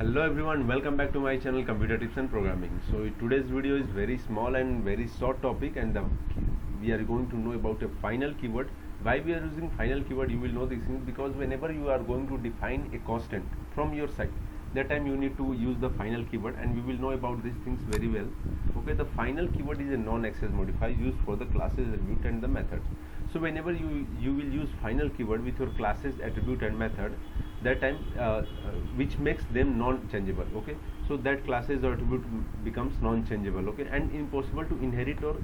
Hello everyone, welcome back to my channel Computer Tips and Programming. So today's video is very small and very short topic, and we are going to know about a final keyword. Why we are using final keyword, you will know these things because whenever you are going to define a constant from your side, that time you need to use the final keyword, and we will know about these things very well. Okay, the final keyword is a non-access modifier used for the classes, attribute and the method. So whenever you will use final keyword with your classes, attribute and method, that time which makes them non-changeable. Okay, so that classes or attribute becomes non-changeable, okay, and impossible to inherit or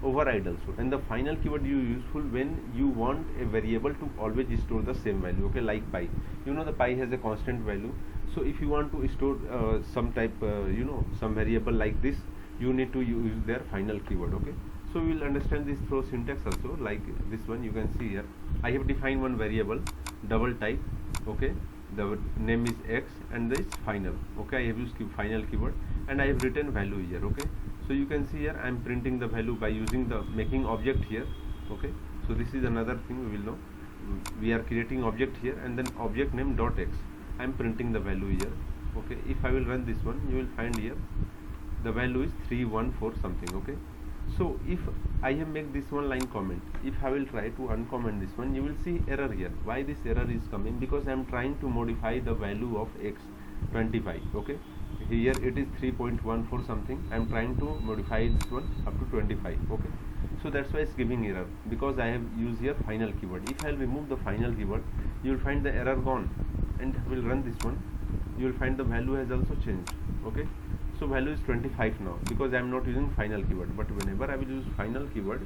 override also. And the final keyword you useful when you want a variable to always store the same value, okay, like pi. You know the pi has a constant value, so if you want to store some type some variable like this, you need to use their final keyword. Okay, so we will understand this through syntax also. Like this one, you can see here I have defined one variable double type. Okay, the name is x and this final. Okay, I have used final keyword and I have written value here. Okay, so you can see here I am printing the value by using the making object here. Okay, so this is another thing we will know. We are creating object here and then object name dot x. I am printing the value here. Okay, if I will run this one, you will find here the value is 314 something. Okay, so if I have make this one line comment, if I will try to uncomment this one, you will see error here. Why this error is coming? Because I am trying to modify the value of x 25. Okay, here it is 3.14 something. I am trying to modify this one up to 25. Okay, so that's why it's giving error, because I have used here final keyword. If I will remove the final keyword, you will find the error gone, and I will run this one, you will find the value has also changed. Okay, so value is 25 now because I am not using final keyword. But whenever I will use final keyword,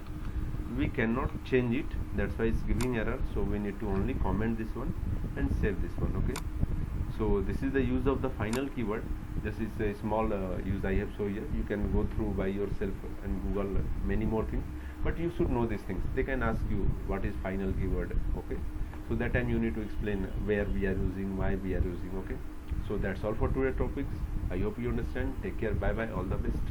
we cannot change it. That's why it's giving error. So we need to only comment this one and save this one. Okay, so this is the use of the final keyword. This is a small use I have shown here. You can go through by yourself and Google many more things, but you should know these things. They can ask you what is final keyword. Okay, so that time you need to explain where we are using, why we are using. Okay, so that's all for today's topics. I hope you understand. Take care. Bye bye. All the best.